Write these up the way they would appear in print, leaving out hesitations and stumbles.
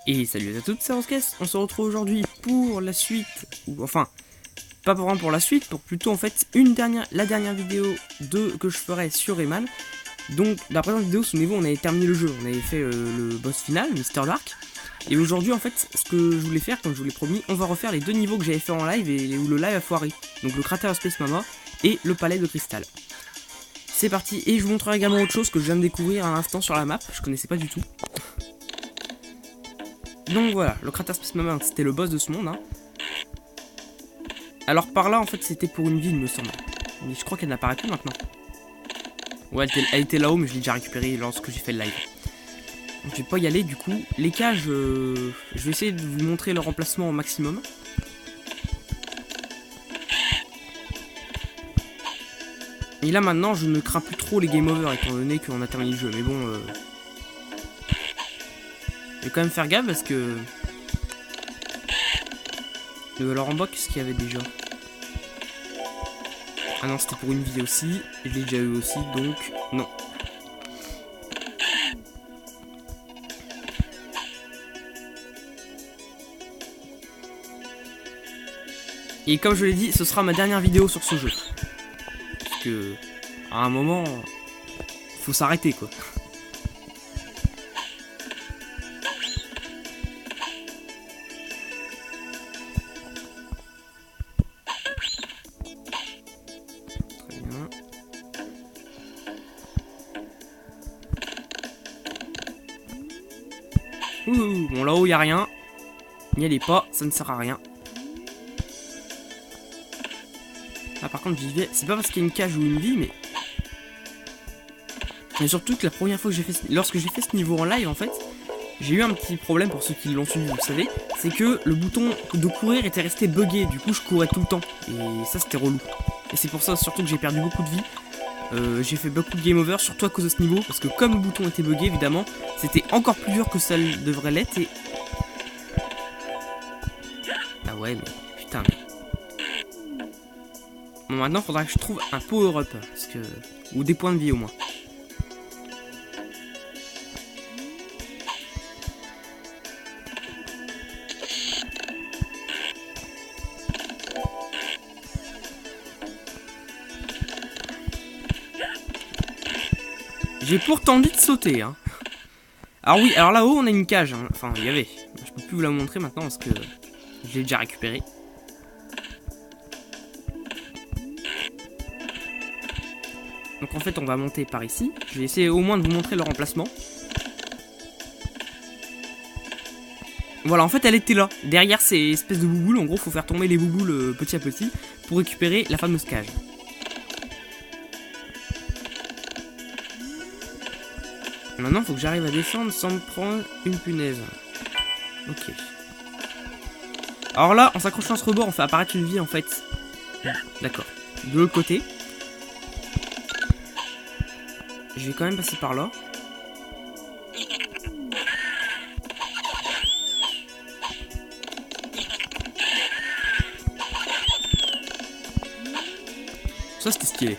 Et salut à toutes, c'est Roskess. On se retrouve aujourd'hui pour la suite, ou enfin, pas vraiment pour la suite, pour plutôt en fait la dernière vidéo que je ferai sur Rayman. Donc, dans la présente vidéo, souvenez-vous, on avait terminé le jeu, on avait fait le boss final, Mr. Dark. Et aujourd'hui, en fait, ce que je voulais faire, comme je vous l'ai promis, on va refaire les deux niveaux que j'avais fait en live et où le live a foiré. Donc le cratère Space Mama et le palais de cristal. C'est parti, et je vous montrerai également autre chose que je viens de découvrir à l'instant sur la map, je connaissais pas du tout. Donc voilà, le cratère Space Mama, c'était le boss de ce monde. Hein. Alors par là, en fait, c'était pour une ville, me semble. Mais je crois qu'elle n'apparaît plus maintenant. Ouais, elle était là-haut, mais je l'ai déjà récupérée lorsque j'ai fait le live. Donc, je vais pas y aller, du coup. Les cages, je vais essayer de vous montrer leur emplacement au maximum. Et là, maintenant, je ne crains plus trop les game over, étant donné qu'on a terminé le jeu. Mais bon, je vais quand même faire gaffe, parce que... alors en bas, qu'est-ce qu'il y avait déjà? Ah non, c'était pour une vie aussi. Je l'ai déjà eu aussi, donc non. Et comme je l'ai dit, ce sera ma dernière vidéo sur ce jeu. Parce que, à un moment, faut s'arrêter quoi. Très bien. Ouh, bon là-haut y a rien. N'y allez pas, ça ne sert à rien. Ah par contre j'y vais, c'est pas parce qu'il y a une cage ou une vie, mais surtout que la première fois que j'ai fait lorsque j'ai fait ce niveau en live en fait, j'ai eu un petit problème pour ceux qui l'ont suivi, vous le savez, c'est que le bouton de courir était resté buggé, du coup je courais tout le temps, et ça c'était relou. Et c'est pour ça surtout que j'ai perdu beaucoup de vie, j'ai fait beaucoup de game over, surtout à cause de ce niveau, parce que comme le bouton était buggé évidemment, c'était encore plus dur que ça devrait l'être, et... Ah ouais mais, putain mais... Bon maintenant faudra que je trouve un power up, parce que... ou des points de vie au moins. J'ai pourtant dit de sauter, hein. Alors oui, alors là-haut on a une cage, hein. Enfin il y avait. Je peux plus vous la montrer maintenant parce que je l'ai déjà récupérée. Donc en fait on va monter par ici. Je vais essayer au moins de vous montrer leur emplacement. Voilà, en fait elle était là, derrière ces espèces de bouboules. En gros faut faire tomber les bouboules petit à petit pour récupérer la fameuse cage. Maintenant il faut que j'arrive à descendre sans me prendre une punaise. Ok. Alors là, en s'accrochant à ce rebord, on fait apparaître une vie en fait. D'accord. De l'autre côté. Je vais quand même passer par là. Ça c'était stylé.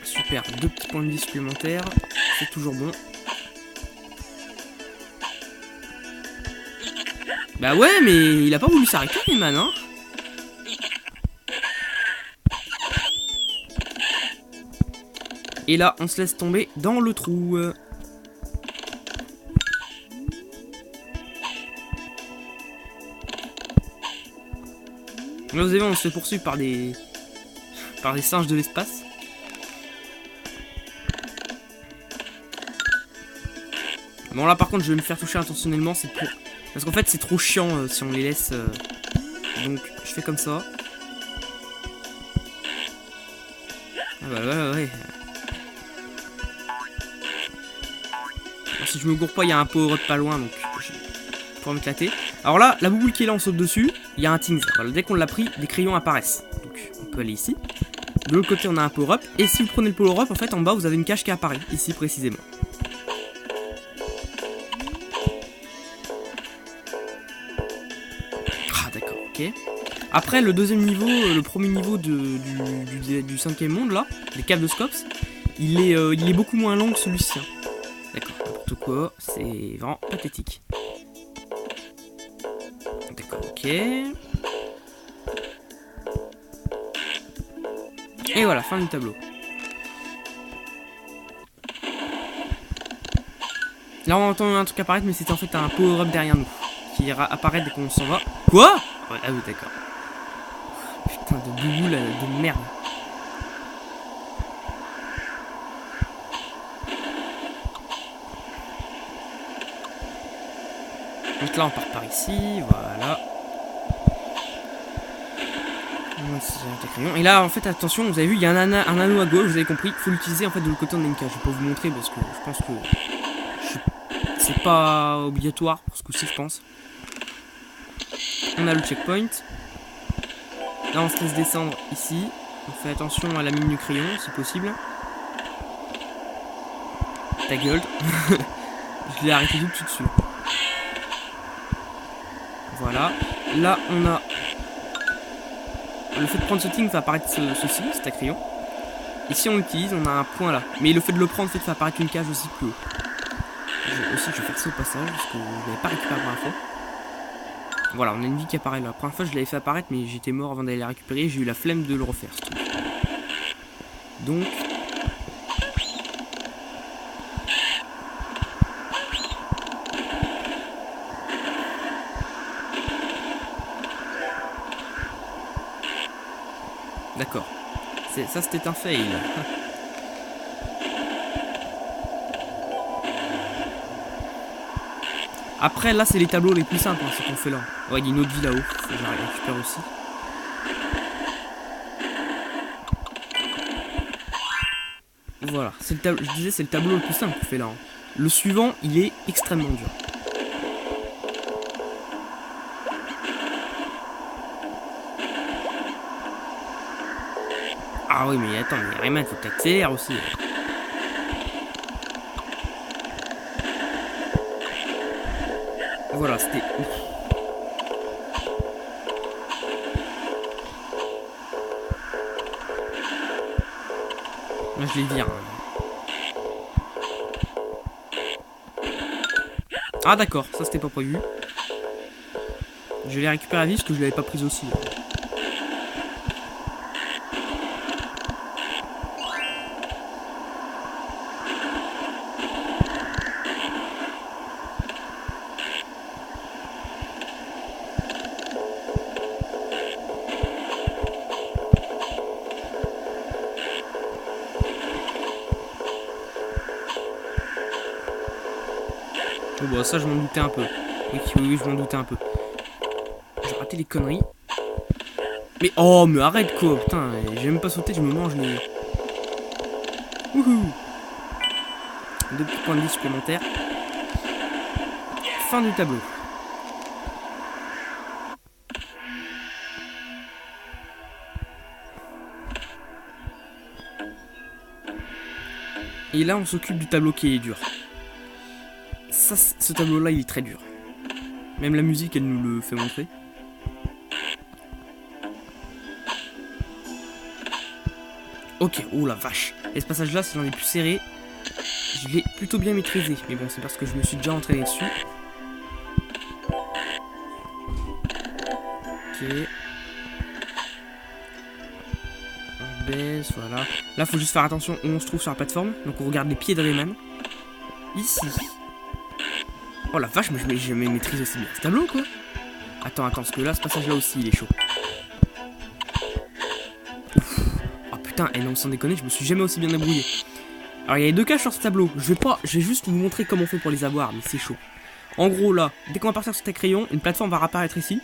Super, 2 petits points de vie supplémentaires. C'est toujours bon. Bah ouais, mais il a pas voulu s'arrêter, Rayman, hein. Et là, on se laisse tomber dans le trou. Là, vous avez vu, on se fait poursuivre par des singes de l'espace. Bon là par contre je vais me faire toucher intentionnellement, c'est pour... Parce qu'en fait c'est trop chiant si on les laisse. Donc je fais comme ça. Ah bah ouais. Alors, si je me gourre pas, il y a un power-up pas loin, donc je vais pouvoir m'éclater. Alors là, la bouboule qui est là, on saute dessus. Il y a un Things. Voilà, dès qu'on l'a pris, des crayons apparaissent. Donc on peut aller ici. De l'autre côté on a un power-up. Et si vous prenez le power-up, en fait en bas vous avez une cage qui apparaît. Ici précisément. Après le deuxième niveau, le premier niveau du 5e monde là, les caves de Scops, il est beaucoup moins long que celui-ci. D'accord, n'importe quoi, c'est vraiment pathétique. Ok. Et voilà, fin du tableau. Là on entend un truc apparaître, mais c'était en fait un power-up derrière nous qui apparaît dès qu'on s'en va. Quoi? Ouais, ah oui, d'accord. Putain de boubou là, de merde. Donc là on part par ici, voilà. Et là en fait attention, vous avez vu il y a un anneau à gauche, vous avez compris, il faut l'utiliser en fait de l'autre côté de Nenka. Je vais pas vous montrer parce que je pense que c'est pas obligatoire pour ce coup-ci je pense. On a le checkpoint. Là on se laisse descendre ici. On fait attention à la mine du crayon si possible. Ta gueule. Je l'ai arrêté tout de suite dessus. Voilà. Là on a le fait de prendre ce thing fait apparaître ceci, c'est à crayon. Et si on l'utilise, on a un point là. Mais le fait de le prendre fait apparaître une cage aussi plus haut. Je vais faire ça au passage parce que je l'avais pas récupéré la première fois. Voilà, on a une vie qui apparaît là. La première fois je l'avais fait apparaître mais j'étais mort avant d'aller la récupérer. J'ai eu la flemme de le refaire ce truc. Donc d'accord. Ça c'était un fail. Après là c'est les tableaux les plus simples hein, ce qu'on fait là. Ouais il y a une autre vie là-haut. Faut que je la récupère aussi. Voilà, je disais c'est le tableau le plus simple qu'on fait là. Hein. Le suivant il est extrêmement dur. Ah oui mais attends, mais Rayman faut que t'accélères aussi. Voilà, c'était... Là je les vire. Ah d'accord, ça c'était pas prévu. Je vais les récupérer à vie parce que je l'avais pas prise aussi. Oh bah ça je m'en doutais un peu. Oui, je m'en doutais un peu. J'ai raté les conneries. Mais oh mais arrête quoi, putain, j'ai même pas sauté, je me mange les... Wouhou. 2 petits points de vie supplémentaires. Fin du tableau. Et là on s'occupe du tableau qui est dur. Ça, ce tableau là il est très dur. Même la musique elle nous le fait montrer. Ok, oh la vache. Et ce passage là c'est l'un des plus serrés. Je l'ai plutôt bien maîtrisé. Mais bon c'est parce que je me suis déjà entraîné dessus. Ok. On baisse, voilà. Là faut juste faire attention où on se trouve sur la plateforme. Donc on regarde les pieds de Rayman. Ici. Oh la vache, mais je maîtrise aussi bien ce tableau quoi. Attends, parce que là ce passage là aussi il est chaud. Ouf. Oh putain, et non sans déconner, je me suis jamais aussi bien débrouillé. Alors il y a 2 caches sur ce tableau. Je vais juste vous montrer comment on fait pour les avoir, mais c'est chaud. En gros là, dès qu'on va partir sur tes crayons, une plateforme va réapparaître ici.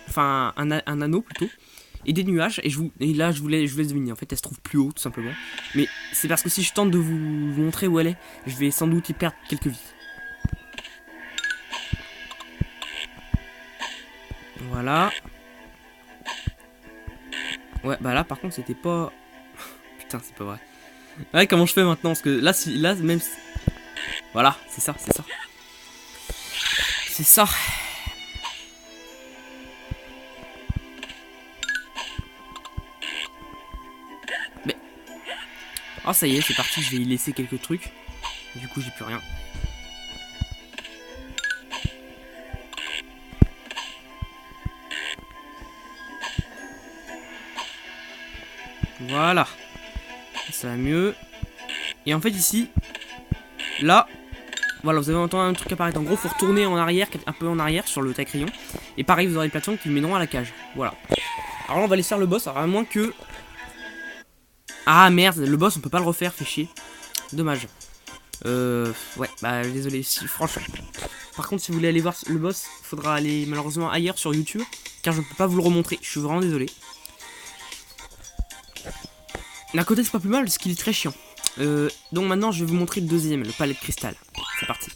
Enfin un anneau plutôt. Et des nuages, et là je vous laisse deviner. En fait elle se trouve plus haut tout simplement. Mais c'est parce que si je tente de vous montrer où elle est, je vais sans doute y perdre quelques vies. Voilà. Ouais bah là par contre c'était pas... Putain c'est pas vrai. Ouais comment je fais maintenant, parce que là même... Voilà, c'est ça. C'est ça. Mais... Oh ça y est, c'est parti, je vais y laisser quelques trucs. Du coup j'ai plus rien. Voilà. Ça va mieux. Et en fait ici, là, voilà, vous avez entendu un truc apparaître. En gros, faut retourner en arrière, un peu en arrière sur le taille-crayon. Et pareil, vous aurez des plateformes qui le mèneront à la cage. Voilà. Alors là, on va laisser faire le boss, alors à moins que... Ah merde, le boss, on peut pas le refaire, fait chier. Dommage. Ouais, bah désolé, si, franchement. Par contre, si vous voulez aller voir le boss, il faudra aller malheureusement ailleurs sur YouTube, car je ne peux pas vous le remontrer. Je suis vraiment désolé. D'un côté, c'est pas plus mal, parce qu'il est très chiant. Donc maintenant, je vais vous montrer le deuxième, le palais de cristal. C'est parti.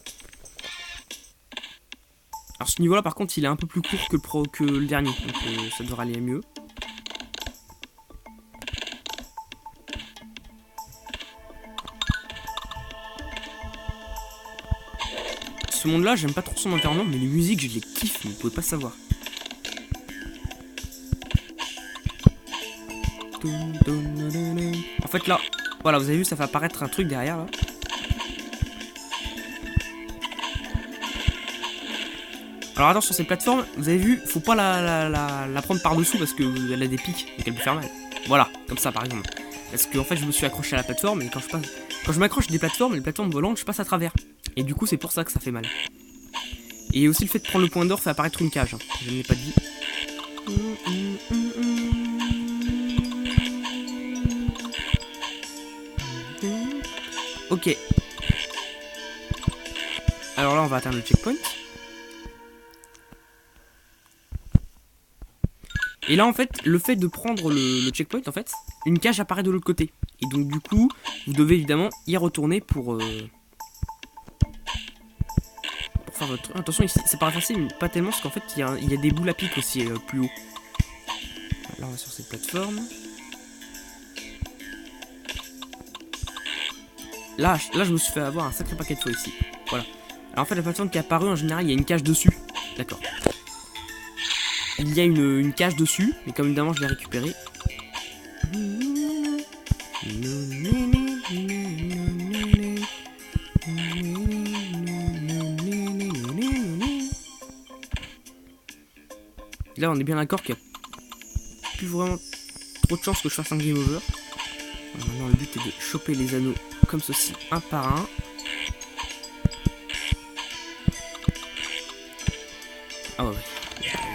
Alors ce niveau-là, par contre, il est un peu plus court que le dernier, donc ça devrait aller mieux. Ce monde-là, j'aime pas trop son environnement, mais les musiques, je les kiffe, vous pouvez pas savoir. En fait, là, voilà, vous avez vu, ça fait apparaître un truc derrière, là. Alors attention, cette plateforme, vous avez vu, faut pas la prendre par-dessous parce qu'elle a des pics, donc elle peut faire mal. Voilà, comme ça, par exemple. Parce que en fait, je me suis accroché à la plateforme, et quand je m'accroche des plateformes, les plateformes volantes, je passe à travers. Et du coup, c'est pour ça que ça fait mal. Et aussi le fait de prendre le point d'or fait apparaître une cage. Je ne l'ai pas dit. Ok. Alors là, on va atteindre le checkpoint. Et là, en fait, le fait de prendre le checkpoint, en fait, une cage apparaît de l'autre côté. Et donc, du coup, vous devez évidemment y retourner pour faire votre truc. Attention, ici, c'est pas facile, mais pas tellement, parce qu'en fait, il y a des boules à pic aussi plus haut. Là, on va sur cette plateforme. Là, je me suis fait avoir un sacré paquet de fois ici. Voilà. Alors, en fait, la plateforme qui est apparue, en général, il y a une cage dessus. D'accord. Il y a une cage dessus, mais comme évidemment, je l'ai récupérée. Là, on est bien d'accord qu'il n'y a plus vraiment trop de chances que je fasse un game over. Alors maintenant, le but est de choper les anneaux comme ceci, un par un. Ah ouais,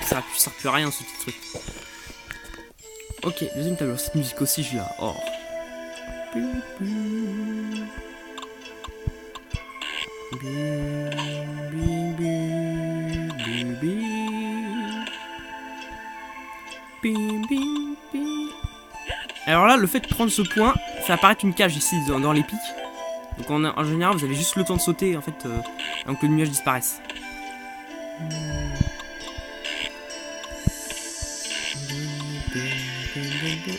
ça sert plus à rien ce petit truc. Ok, deuxième tableau. Cette musique aussi, je la. Oh. Alors là, le fait de prendre ce point fait apparaître une cage ici dans les pics. Donc en général, vous avez juste le temps de sauter en fait, avant que le nuage disparaisse.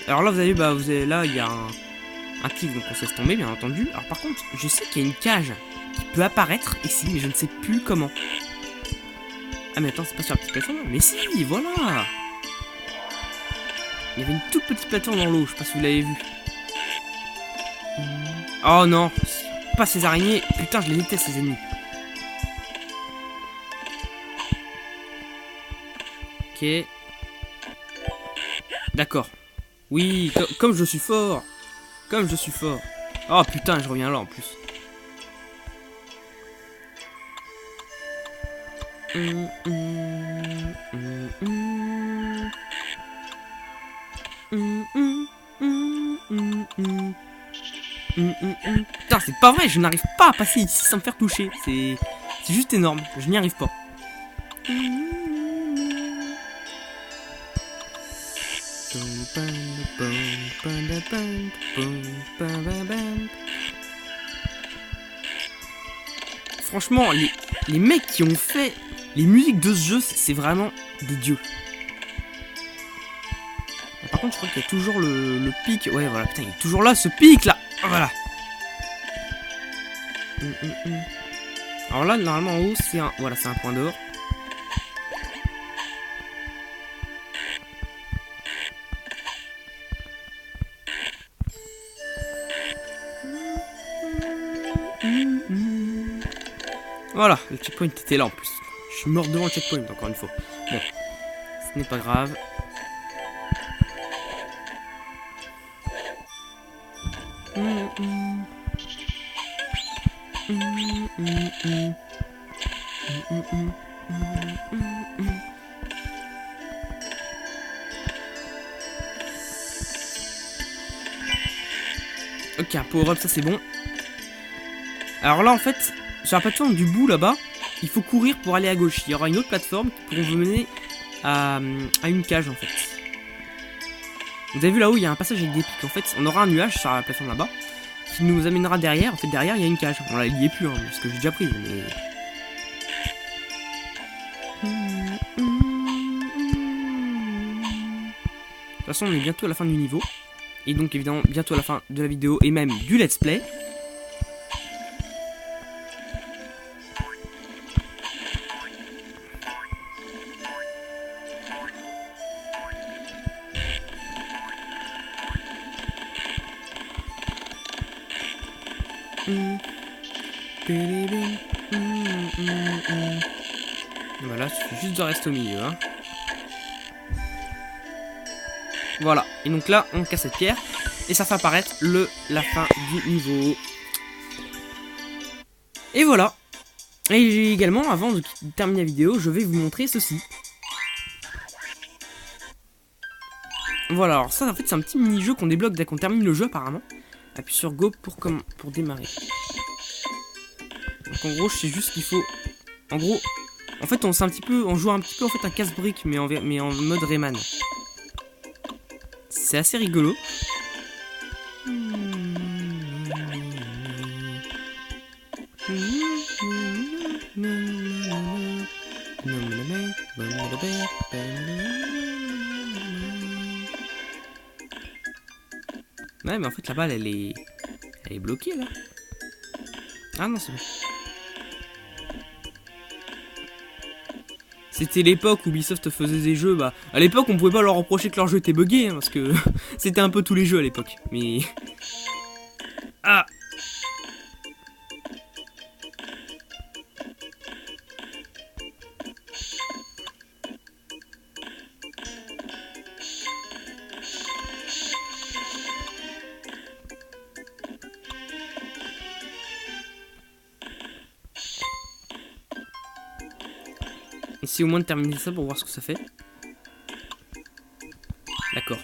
Alors là, vous avez, là, il y a un tigre, donc on se laisse tomber, bien entendu. Alors par contre, je sais qu'il y a une cage qui peut apparaître ici, mais je ne sais plus comment. Ah mais attends, c'est pas sur la petite plateforme, mais si, voilà. Il y avait une toute petite plateforme dans l'eau, je sais pas si vous l'avez vu. Oh non, pas ces araignées, putain, je les déteste ces ennemis. Ok. D'accord. Oui, comme je suis fort. Comme je suis fort. Oh putain, je reviens là en plus. Putain, c'est pas vrai, je n'arrive pas à passer ici sans me faire toucher. C'est juste énorme, je n'y arrive pas. Franchement, les mecs qui ont fait les musiques de ce jeu, c'est vraiment des dieux. Par contre, je crois qu'il y a toujours le pic. Ouais, voilà, putain, il est toujours là, ce pic là. Voilà. Alors là, normalement, en haut, c'est un, voilà, c'est un point d'or. Voilà, le checkpoint était là en plus. Je suis mort devant le checkpoint, encore une fois. Bon, ce n'est pas grave. Ok, un power-up, ça c'est bon. Alors là, en fait, sur la plateforme du bout là-bas, il faut courir pour aller à gauche. Il y aura une autre plateforme qui pourra vous mener à une cage en fait. Vous avez vu là-haut, il y a un passage avec des pics. En fait, on aura un nuage sur la plateforme là-bas qui nous amènera derrière. En fait, derrière, il y a une cage. Bon, là, il y est plus, hein, parce que j'ai déjà pris. Mais... De toute façon, on est bientôt à la fin du niveau. Et donc, évidemment, bientôt à la fin de la vidéo et même du let's play. Voilà, il suffit juste de rester au milieu. Hein. Voilà, et donc là, on casse cette pierre. Et ça fait apparaître la fin du niveau. Et voilà. Et également, avant de terminer la vidéo, je vais vous montrer ceci. Voilà, alors ça, en fait, c'est un petit mini-jeu qu'on débloque dès qu'on termine le jeu, apparemment. Appuie sur Go pour démarrer. Donc en gros, je sais juste qu'il faut... En gros, en fait, on joue un petit peu en fait un casse-brique, mais en mode Rayman. C'est assez rigolo. Ouais, mais en fait, la balle, elle est bloquée, là. Ah non, c'est bon. C'était l'époque où Ubisoft faisait des jeux, bah... À l'époque, on pouvait pas leur reprocher que leur jeu était buggé, hein, parce que... C'était un peu tous les jeux à l'époque, mais... Ah! Essayez au moins de terminer ça pour voir ce que ça fait. D'accord.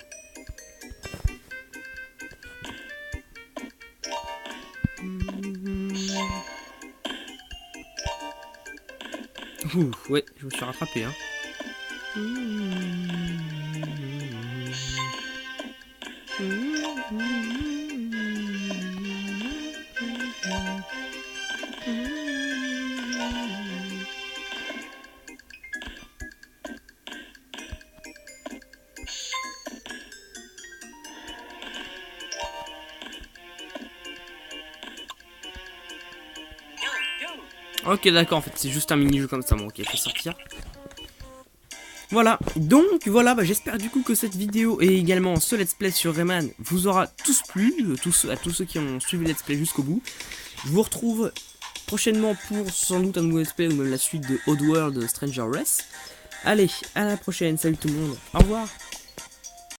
Ouh, ouais, je me suis rattrapé, hein. Ok, d'accord, en fait, c'est juste un mini-jeu comme ça. Bon, ok, je vais sortir. Voilà, donc voilà, bah, j'espère du coup que cette vidéo et également ce let's play sur Rayman vous aura tous plu, à tous ceux qui ont suivi le let's play jusqu'au bout. Je vous retrouve prochainement pour sans doute un nouveau let's play ou même la suite de Oddworld Stranger Race. Allez, à la prochaine, salut tout le monde, au revoir.